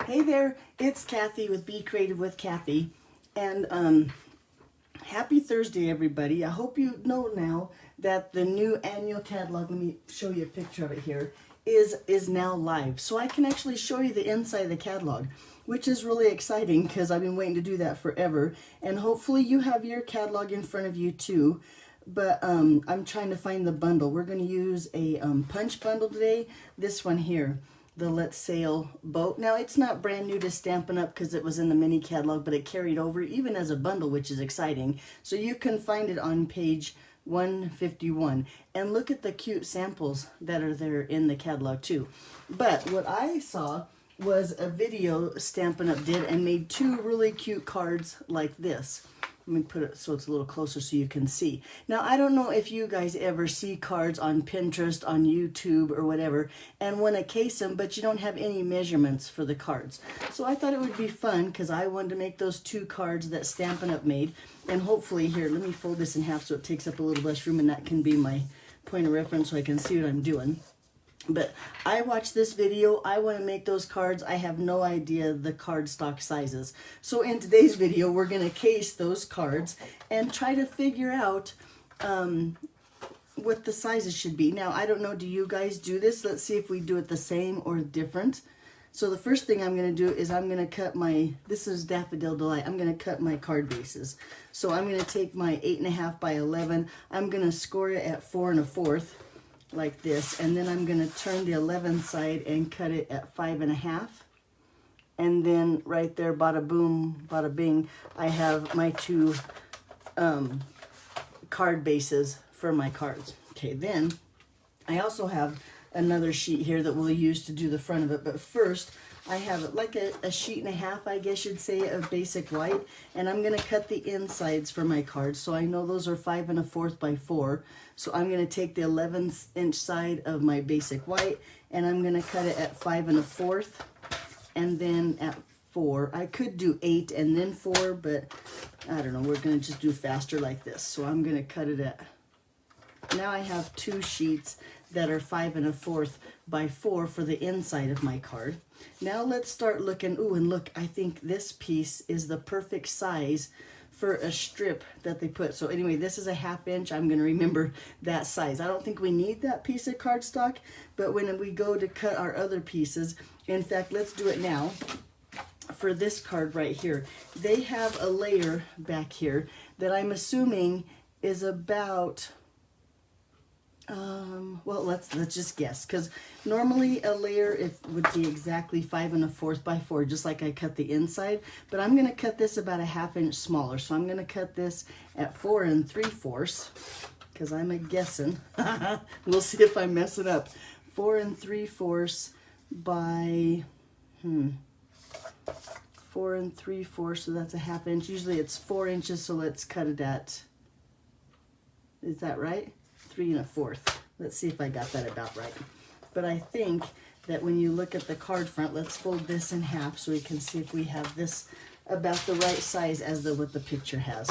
Hey there, it's Kathy with Be Creative with Kathy, and happy Thursday, everybody. I hope you know now that the new annual catalog, let me show you a picture of it here, is now live. So I can actually show you the inside of the catalog, which is really exciting because I've been waiting to do that forever, and hopefully you have your catalog in front of you too. But I'm trying to find the bundle. We're going to use a punch bundle today, this one here, the Let's Sail boat. Now, it's not brand new to Stampin' Up! Because it was in the mini catalog, but it carried over even as a bundle, which is exciting. So you can find it on page 151. And look at the cute samples that are there in the catalog too. But what I saw was a video Stampin' Up! Did and made two really cute cards like this. Let me put it so it's a little closer so you can see. Now, I don't know if you guys ever see cards on Pinterest, on YouTube, or whatever, and want to case them, but you don't have any measurements for the cards. So I thought it would be fun, because I wanted to make those two cards that Stampin' Up! Made. And hopefully, here, let me fold this in half so it takes up a little less room, and that can be my point of reference so I can see what I'm doing. But I watched this video. I want to make those cards. I have no idea the cardstock sizes. So in today's video, we're going to case those cards and try to figure out what the sizes should be. Now, I don't know, do you guys do this? Let's see if we do it the same or different. So the first thing I'm going to do is I'm going to cut my, this is Daffodil Delight, I'm going to cut my card bases. So I'm going to take my 8.5 by 11. I'm going to score it at 4 1/4. Like this, and then I'm going to turn the 11 side and cut it at 5.5, and then right there, bada boom, bada bing, I have my two card bases for my cards. Okay, then I also have another sheet here that we'll use to do the front of it, but first I have like a sheet and a half, I guess you'd say, of basic white, and I'm going to cut the insides for my cards. So I know those are 5 1/4 by 4. So I'm going to take the 11-inch side of my basic white, and I'm going to cut it at 5 1/4, and then at 4. I could do 8 and then 4, but I don't know. We're going to just do faster like this. So I'm going to cut it at, now I have two sheets that are 5 1/4 by 4 for the inside of my card. Now let's start looking. Ooh, and look, I think this piece is the perfect size for a strip that they put. So anyway, this is a 1/2 inch. I'm going to remember that size. I don't think we need that piece of cardstock, but when we go to cut our other pieces, in fact, let's do it now. For this card right here, they have a layer back here that I'm assuming is about, well, let's just guess, because normally a layer would be exactly 5 1/4 by 4, just like I cut the inside, but I'm going to cut this about a 1/2 inch smaller. So I'm going to cut this at 4 3/4, because I'm a guessing. We'll see if I'm messing up. 4 3/4 by 4 3/4, so that's a 1/2 inch. Usually it's 4 inches, so let's cut it at, is that right? 3 1/4. Let's see if I got that about right. But I think that when you look at the card front, let's fold this in half so we can see if we have this about the right size as what the picture has.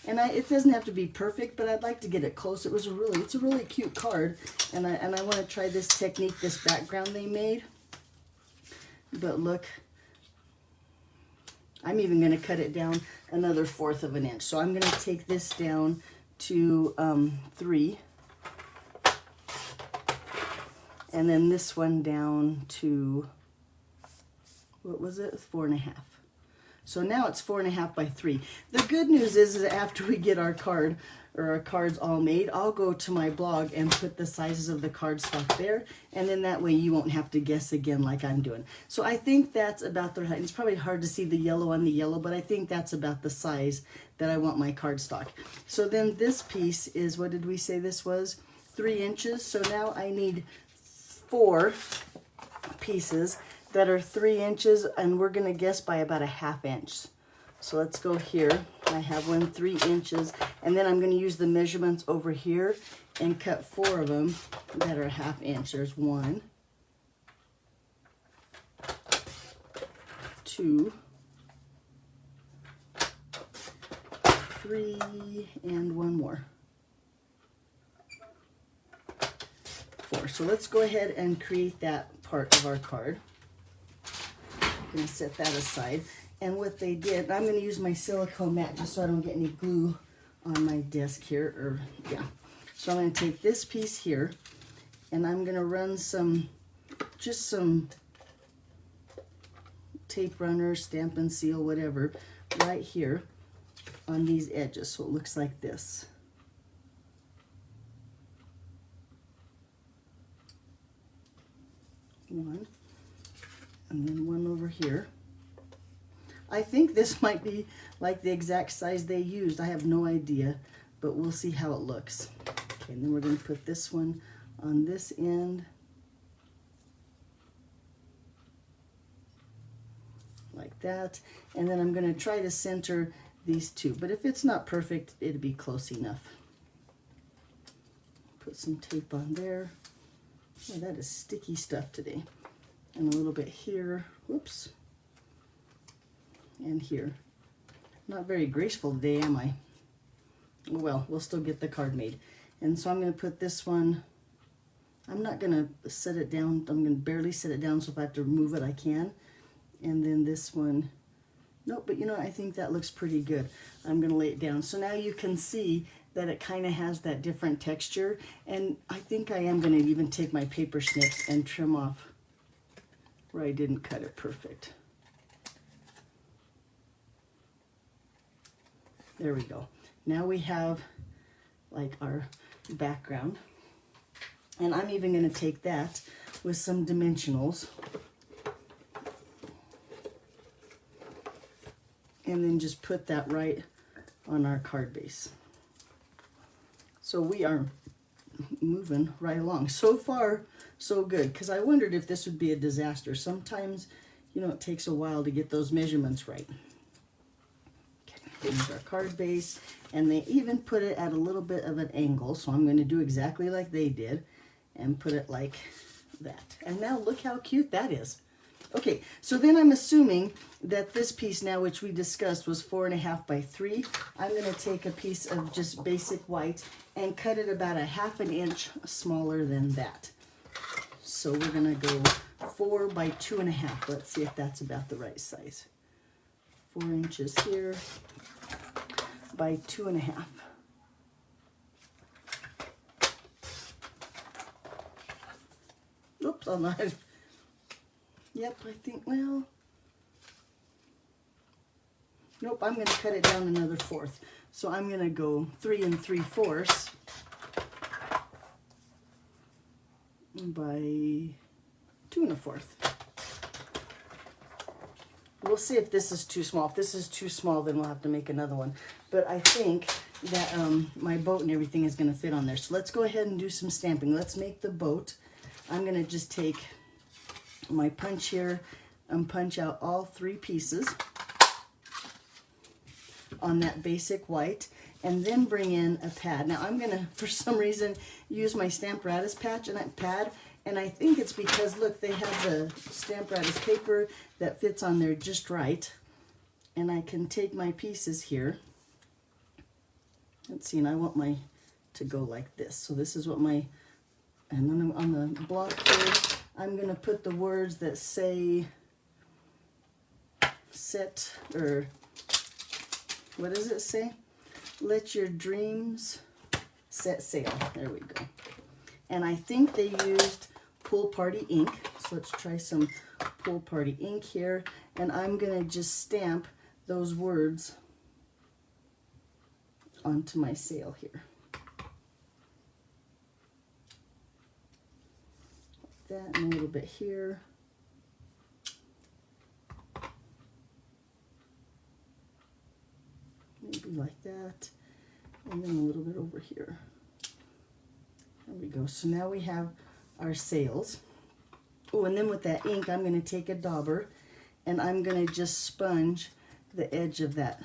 And it doesn't have to be perfect, but I'd like to get it close. It's a really cute card, and I want to try this technique, this background they made. But look, I'm even going to cut it down another 1/4 of an inch. So I'm going to take this down to 3. And then this one down to, what was it? 4 1/2. So now it's 4 1/2 by 3. The good news is that after we get our card, or our cards all made, I'll go to my blog and put the sizes of the cardstock there, and then that way you won't have to guess again like I'm doing. So I think that's about the height. It's probably hard to see the yellow on the yellow, but I think that's about the size that I want my cardstock. So then this piece is, what did we say this was? 3 inches. So now I need 4 pieces that are 3 inches, and we're going to guess by about a 1/2 inch. So let's go here. I have one 3 inches, and then I'm going to use the measurements over here and cut 4 of them that are 1/2 inch. There's 1, 2, 3, and one more. 4. So let's go ahead and create that part of our card. going to set that aside. And what they did, I'm going to use my silicone mat just so I don't get any glue on my desk here. Or yeah. So I'm going to take this piece here, and I'm going to run just some tape runner, Stampin' Seal, whatever, right here on these edges. So it looks like this. One, and then one over here. I think this might be like the exact size they used. I have no idea, but we'll see how it looks. Okay, and then we're going to put this one on this end, like that. And then I'm going to try to center these two, but if it's not perfect, it'll be close enough. Put some tape on there. Oh, that is sticky stuff today. And a little bit here. Whoops. And here. Not very graceful today, am I? Well, we'll still get the card made. And so I'm going to put this one, I'm not going to set it down. I'm going to barely set it down, so if I have to remove it, I can. And then this one, nope, but you know, I think that looks pretty good. I'm going to lay it down. So now you can see that it kind of has that different texture. And I think I am going to even take my paper snips and trim off where I didn't cut it perfect. There we go. Now we have like our background. And I'm even going to take that with some dimensionals. And then just put that right on our card base. So we are moving right along. So far, so good. Because I wondered if this would be a disaster. Sometimes, you know, it takes a while to get those measurements right. Here's our card base, and they even put it at a little bit of an angle, so I'm going to do exactly like they did and put it like that. And now look how cute that is. Okay, so then I'm assuming that this piece now, which we discussed, was 4.5 by 3. I'm going to take a piece of just basic white and cut it about 1/2 inch smaller than that. So we're going to go 4 by 2.5. Let's see if that's about the right size. 4 inches here by 2.5. Oops, I'm not. Yep, I think, well, nope, I'm going to cut it down another 1/4. So I'm going to go 3 3/4 by 2 1/4. We'll see if this is too small. If this is too small, then we'll have to make another one. But I think that my boat and everything is going to fit on there. So let's go ahead and do some stamping. Let's make the boat. I'm going to just take my punch here and punch out all 3 pieces on that basic white, and then bring in a pad. Now I'm going to, for some reason, use my Stamparatus pad. And I think it's because, look, they have the Stamparatus paper that fits on there just right. And I can take my pieces here. Let's see, and I want my to go like this. So this is what my, and then on the block here, I'm going to put the words that say set, or what does it say? Let your dreams set sail. There we go. And I think they used Pool Party ink. So let's try some Pool Party ink here. And I'm going to just stamp those words onto my sail here. Like that, and a little bit here. Maybe like that. And then a little bit over here. There we go. So now we have our sails. Oh, and then with that ink, I'm going to take a dauber and I'm going to just sponge the edge of that.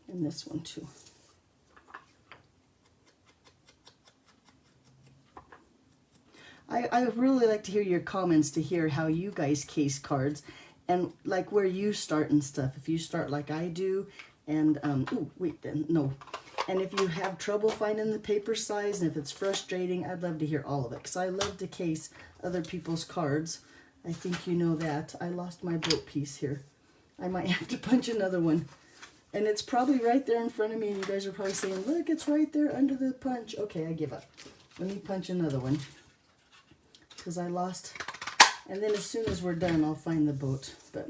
And this one too. I really like to hear your comments to hear how you guys case cards and like where you start and stuff. If you start like I do, and oh wait, then no, And if you have trouble finding the paper size and if it's frustrating, I'd love to hear all of it because I love to case other people's cards. I think you know that. I lost my boat piece here. I might have to punch another one. And it's probably right there in front of me and you guys are probably saying, look, it's right there under the punch. Okay, I give up. Let me punch another one because I lost. And then as soon as we're done, I'll find the boat. But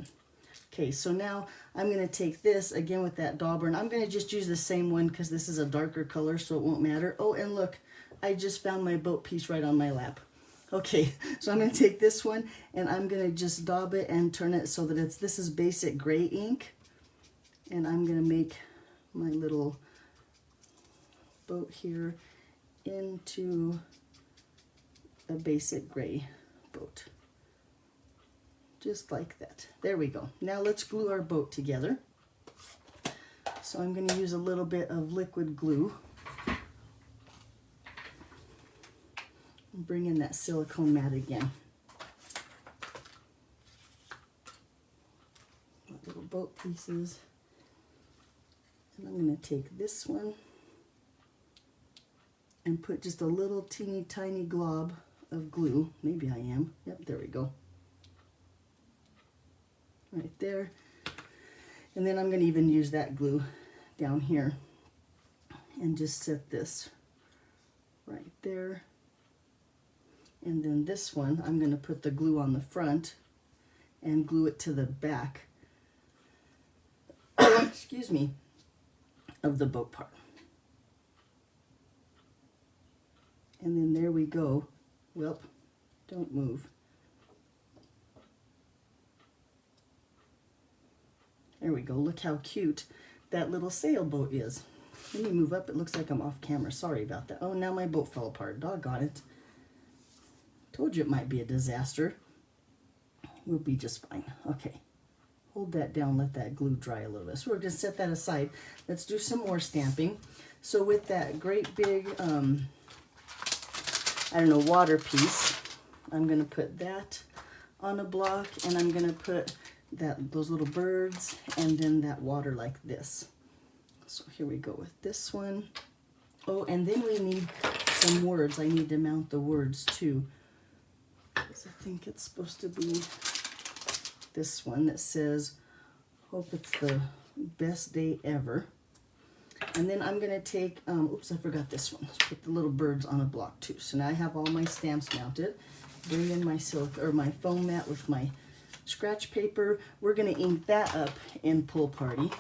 okay, so now I'm going to take this again with that dauber, and I'm going to just use the same one because this is a darker color, so it won't matter. Oh, and look, I just found my boat piece right on my lap. Okay, so I'm going to take this one, and I'm going to just daub it and turn it so that this is basic gray ink, and I'm going to make my little boat here into a basic gray boat. Just like that. There we go. Now let's glue our boat together. So I'm going to use a little bit of liquid glue. Bring in that silicone mat again. Little boat pieces. And I'm going to take this one and put just a little teeny tiny glob of glue. Maybe I am. Yep, there we go. Right there. And then I'm going to even use that glue down here and just set this right there. And then this one, I'm going to put the glue on the front and glue it to the back, excuse me, of the boat part. And then there we go. Well, don't move. There we go. Look how cute that little sailboat is. Let me move up. It looks like I'm off camera. Sorry about that. Oh, now my boat fell apart. Doggone it. Told you it might be a disaster. We'll be just fine. Okay. Hold that down. Let that glue dry a little bit. So we're going to set that aside. Let's do some more stamping. So with that great big, I don't know, water piece, I'm going to put that on a block, and I'm going to put those little birds and then that water like this. So here we go with this one. Oh, and then we need some words. I need to mount the words too, because I think it's supposed to be this one that says, hope it's the best day ever. And then I'm going to take, oops, I forgot this one. Let's put the little birds on a block too. So now I have all my stamps mounted. Bring in my silk or my foam mat with my scratch paper. We're going to ink that up in Pool Party.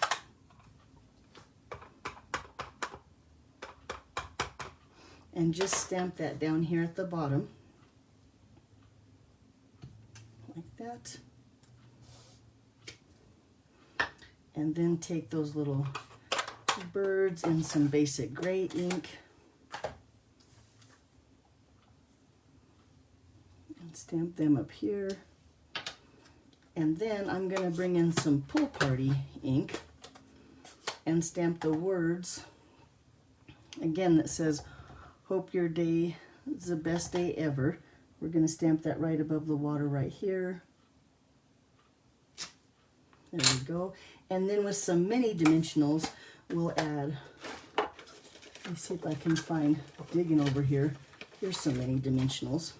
And just stamp that down here at the bottom. Like that. And then take those little birds in some basic gray ink. And stamp them up here. And then I'm going to bring in some Pool Party ink and stamp the words, again, that says, hope your day is the best day ever. We're going to stamp that right above the water right here. There we go. And then with some mini dimensionals, we'll add, let me see if I can find, digging over here, here's some mini dimensionals.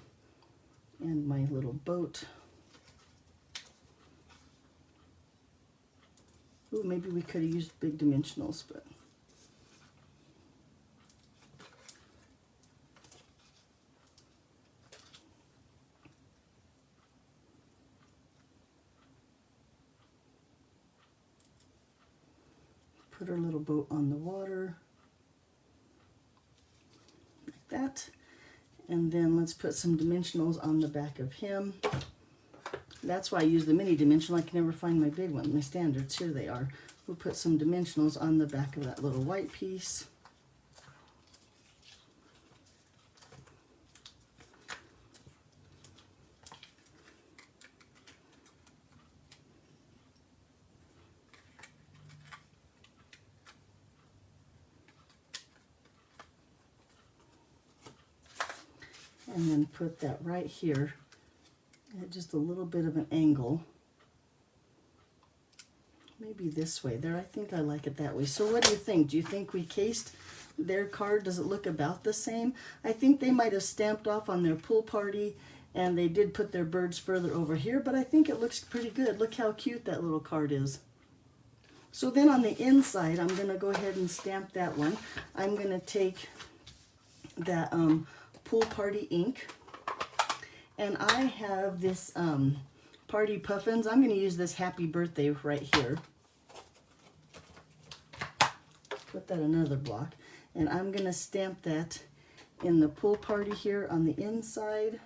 And my little boat. Ooh, maybe we could have used big dimensionals, but put our little boat on the water like that. And then let's put some dimensionals on the back of him. That's why I use the mini dimensional. I can never find my big one. My standards, here they are. We'll put some dimensionals on the back of that little white piece. And then put that right here at just a little bit of an angle. maybe this way. There, I think I like it that way. So what do you think? Do you think we cased their card? Does it look about the same? I think they might have stamped off on their pool party, and they did put their birds further over here, but I think it looks pretty good. Look how cute that little card is. So then on the inside, I'm going to go ahead and stamp that one. I'm going to take that pool party ink, and I have this party puffins. I'm going to use this happy birthday right here. Put that another block, and I'm going to stamp that in the pool party here on the inside.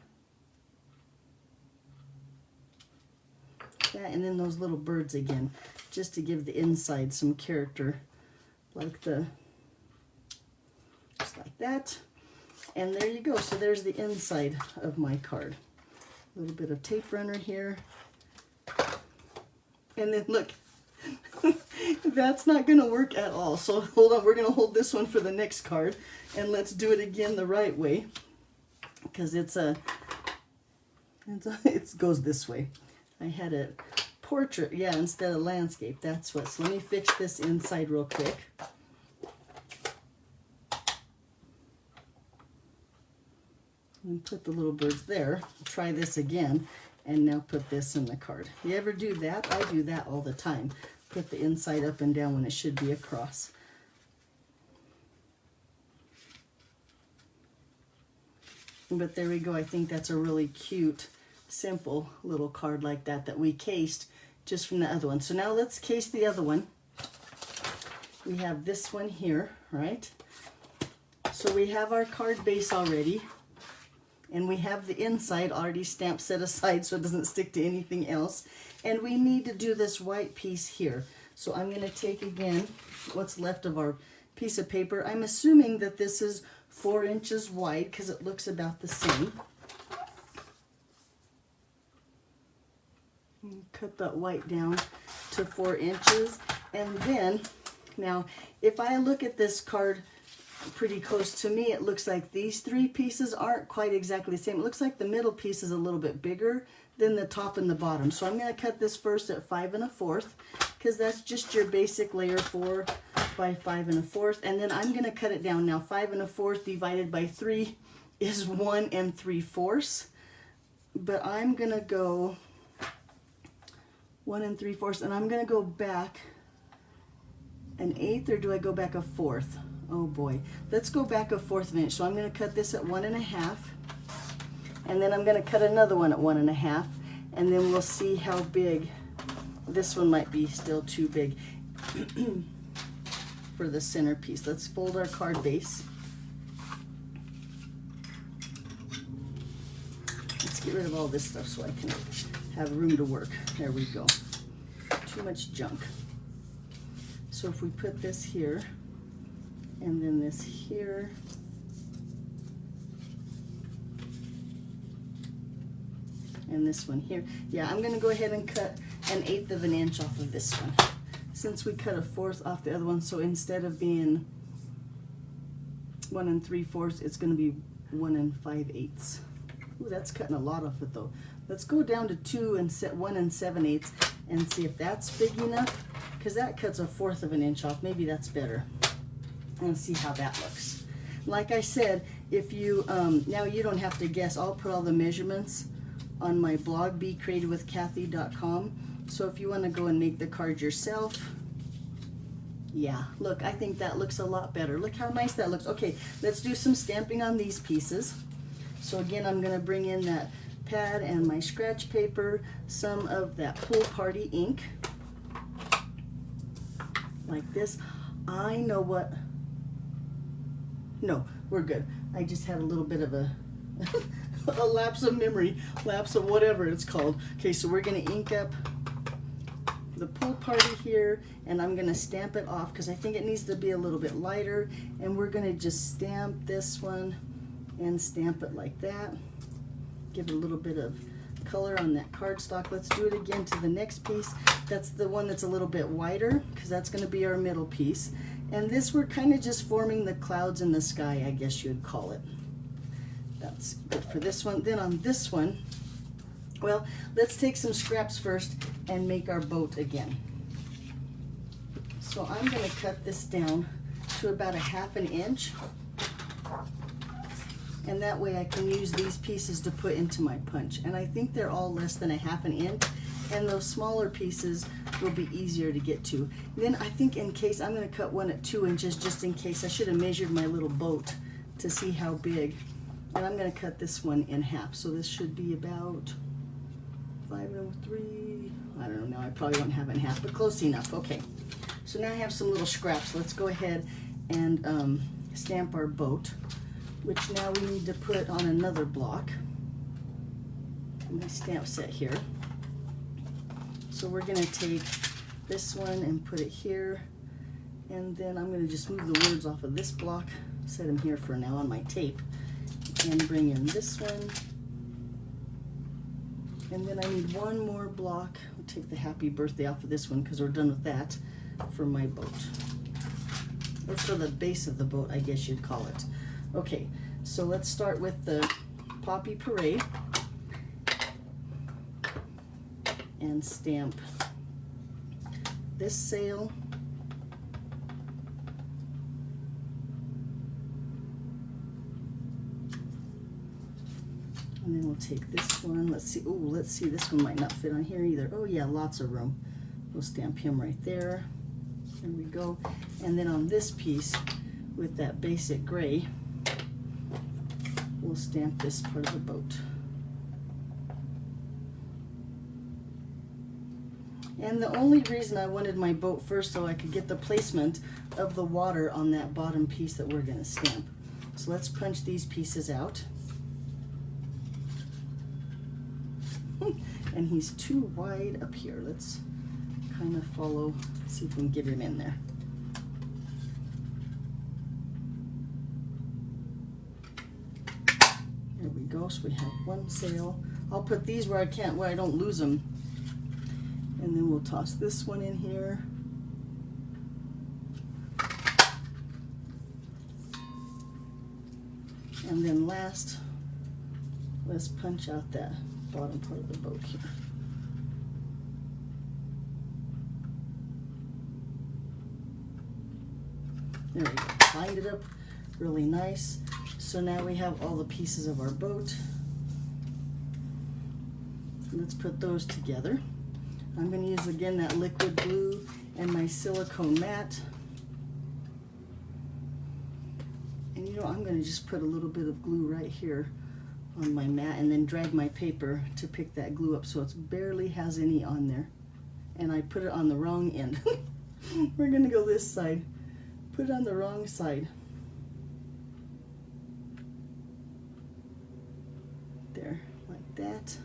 Yeah, and then those little birds again, just to give the inside some character, like just like that. And there you go. So there's the inside of my card. A little bit of tape runner here. And then look, that's not going to work at all. So hold on, we're going to hold this one for the next card, and let's do it again the right way, because it goes this way. I had a portrait, yeah, instead of landscape. That's what. So let me fix this inside real quick. And put the little birds there. Try this again, and now put this in the card. You ever do that? I do that all the time. Put the inside up and down when it should be across. But there we go. I think that's a really cute, simple little card like that we cased just from the other one. So now let's case the other one. We have this one here, right? So we have our card base already, and we have the inside already stamped, set aside so it doesn't stick to anything else. And we need to do this white piece here. So I'm going to take again what's left of our piece of paper. I'm assuming that this is 4 inches wide because it looks about the same. Cut that white down to 4 inches. And then, now, if I look at this card pretty close to me, it looks like these 3 pieces aren't quite exactly the same. It looks like the middle piece is a little bit bigger than the top and the bottom. So I'm going to cut this first at 5 1/4, because that's just your basic layer, 4 by 5 1/4. And then I'm going to cut it down. Now 5 1/4 divided by 3 is 1 3/4. But I'm going to go 1 3/4, and I'm going to go back an 1/8, or do I go back a 1/4? Oh boy, let's go back a 1/4 of an inch. So I'm going to cut this at 1 1/2, and then I'm going to cut another one at 1 1/2, and then we'll see how big. This one might be still too big for the centerpiece. Let's fold our card base. Let's get rid of all this stuff so I can have room to work. There we go. Too much junk. So if we put this here, and then this here, and this one here. Yeah, I'm going to go ahead and cut an 1/8 of an inch off of this one, since we cut a 1/4 off the other one. So instead of being 1 3/4, it's going to be 1 5/8. Ooh, that's cutting a lot off it though. Let's go down to 1 7/8 and see if that's big enough, because that cuts a 1/4 of an inch off. Maybe that's better. And see how that looks. Like I said, if you now you don't have to guess. I'll put all the measurements on my blog, becreativewithkathy.com. So if you want to go and make the card yourself, yeah, look, I think that looks a lot better. Look how nice that looks. Okay, let's do some stamping on these pieces. So again, I'm going to bring in that pad and my scratch paper, some of that pool party ink, like this. I know what. No, we're good. I just had a little bit of a lapse of memory, lapse of whatever it's called. Okay, so we're going to ink up the pool party here, and I'm going to stamp it off because I think it needs to be a little bit lighter. And we're going to just stamp this one and stamp it like that. Give it a little bit of color on that cardstock. Let's do it again to the next piece. That's the one that's a little bit wider, because that's going to be our middle piece. And this, we're kind of just forming the clouds in the sky, I guess you'd call it. That's good for this one. Then on this one, well, let's take some scraps first and make our boat again. So I'm going to cut this down to about 1/2 inch. And that way I can use these pieces to put into my punch. And I think they're all less than 1/2 inch. And those smaller pieces will be easier to get to. Then I think in case, I'm going to cut one at 2 inches just in case. I should have measured my little boat to see how big. And I'm going to cut this one in half. So this should be about 503. I don't know, I probably don't have it in half, but close enough. Okay. So now I have some little scraps. Let's go ahead and stamp our boat, which now we need to put on another block. My stamp set here. So we're going to take this one and put it here, and then I'm going to just move the words off of this block, set them here for now on my tape, and bring in this one. And then I need one more block. I'll take the happy birthday off of this one because we're done with that for my boat. Or for the base of the boat, I guess you'd call it. Okay, so let's start with the Poppy Parade and stamp this sail. And then we'll take this one. Let's see. Oh, let's see. This one might not fit on here either. Oh yeah, lots of room. We'll stamp him right there. There we go. And then on this piece with that basic gray, we'll stamp this part of the boat. And the only reason I wanted my boat first so I could get the placement of the water on that bottom piece that we're going to stamp. So let's punch these pieces out. And he's too wide up here. Let's kind of follow, see if we can get him in there. There we go. So we have one sail. I'll put these where I can't, where I don't lose them. And then we'll toss this one in here. And then last, let's punch out that bottom part of the boat here. There we go. Lined it up really nice. So now we have all the pieces of our boat. Let's put those together. I'm going to use again that liquid glue and my silicone mat. And you know, I'm going to just put a little bit of glue right here on my mat and then drag my paper to pick that glue up so it barely has any on there. And I put it on the wrong end. We're going to go this side. Put it on the wrong side. There, like that.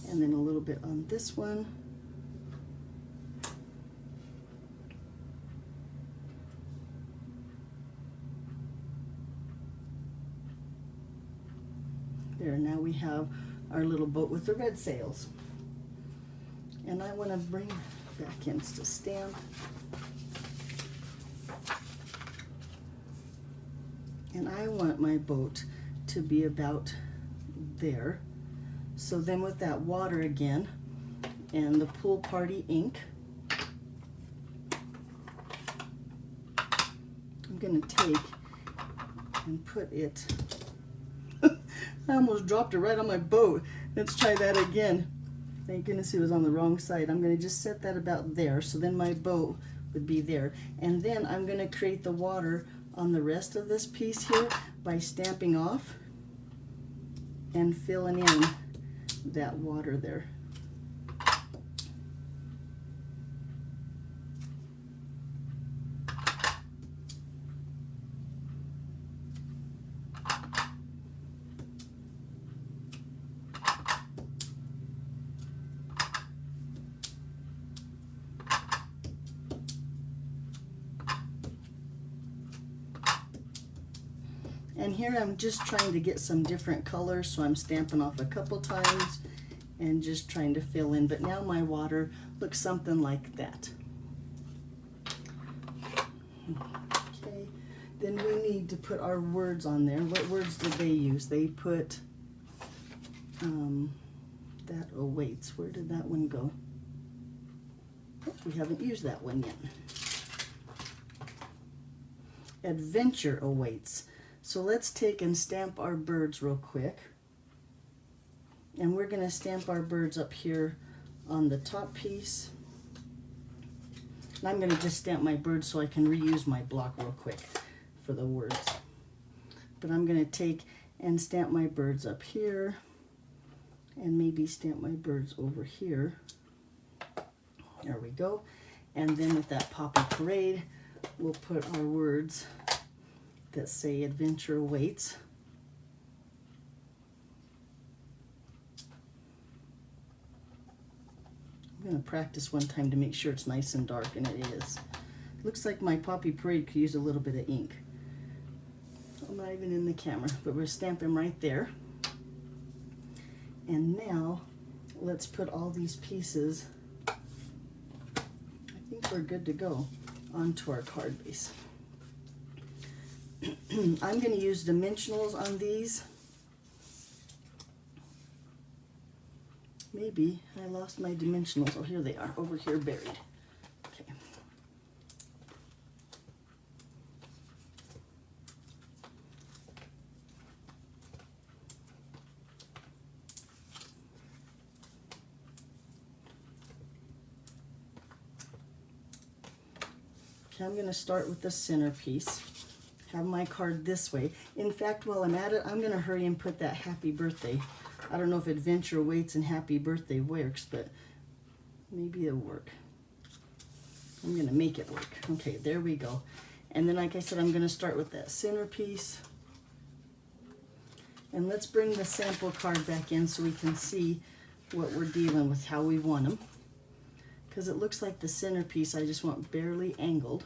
And then a little bit on this one. There, now we have our little boat with the red sails. And I want to bring back in to stamp. And I want my boat to be about there. So then with that water again and the pool party ink, I'm going to take and put it, I almost dropped it right on my boat. Let's try that again. Thank goodness it was on the wrong side. I'm going to just set that about there, so then my boat would be there. And then I'm going to create the water on the rest of this piece here by stamping off and filling in that water there. And here I'm just trying to get some different colors, so I'm stamping off a couple times and just trying to fill in. But now my water looks something like that. Okay, then we need to put our words on there. What words did they use? They put that awaits. Where did that one go? Oh, we haven't used that one yet. adventure awaits. So let's take and stamp our birds real quick. And we're going to stamp our birds up here on the top piece. And I'm going to just stamp my birds so I can reuse my block real quick for the words. But I'm going to take and stamp my birds up here, and maybe stamp my birds over here. There we go. And then with that Poppy Parade, we'll put our words that say adventure awaits. I'm going to practice one time to make sure it's nice and dark, and it is. Looks like my Poppy Parade could use a little bit of ink. I'm not even in the camera, but we're stamping right there. And now let's put all these pieces, I think we're good to go, onto our card base. I'm going to use dimensionals on these. Maybe I lost my dimensionals. Oh, here they are, over here buried. Okay. Okay, I'm going to start with the centerpiece. Have my card this way. In fact, while I'm at it, I'm going to hurry and put that happy birthday. I don't know if adventure awaits and happy birthday works, but maybe it'll work. I'm going to make it work. Okay, there we go. And then, like I said, I'm going to start with that centerpiece. And let's bring the sample card back in so we can see what we're dealing with, how we want them. Because it looks like the centerpiece I just want barely angled.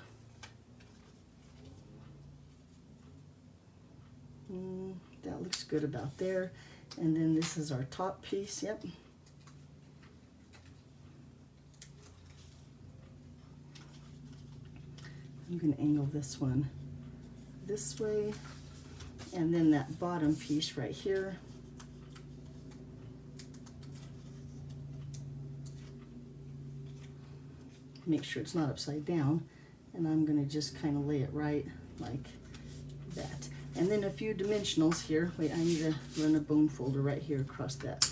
That looks good about there. And then this is our top piece, yep. I'm going to angle this one this way. And then that bottom piece right here. Make sure it's not upside down. And I'm going to just kind of lay it right like that. And then a few dimensionals here. Wait, I need to run a bone folder right here across that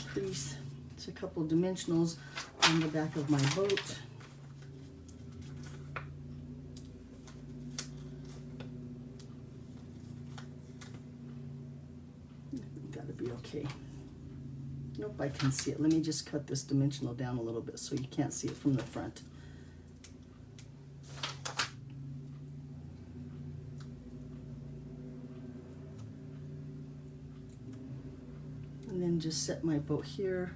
crease. It's a couple dimensionals on the back of my boat. Gotta be okay. Nope, I can see it. Let me just cut this dimensional down a little bit so you can't see it from the front. And then just set my boat here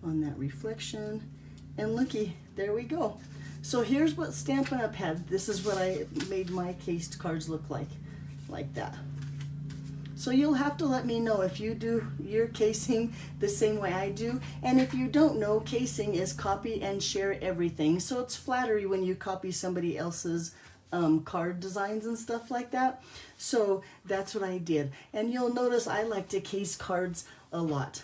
on that reflection. And looky, there we go. So here's what Stampin' Up had. This is what I made my cased cards look like that. So you'll have to let me know if you do your casing the same way I do. And if you don't know, casing is copy and share everything. So it's flattery when you copy somebody else's card designs and stuff like that. So that's what I did. And you'll notice I like to case cards a lot.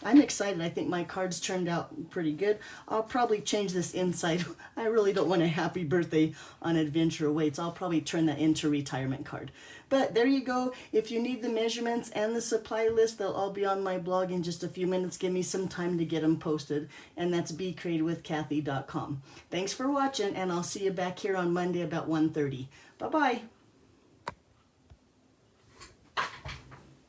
I'm excited. I think my cards turned out pretty good. I'll probably change this inside. I really don't want a happy birthday on Adventure Awaits. I'll probably turn that into a retirement card. But there you go. If you need the measurements and the supply list, they'll all be on my blog in just a few minutes. Give me some time to get them posted. And that's becreativewithkathy.com. Thanks for watching, and I'll see you back here on Monday about 1:30. Bye-bye.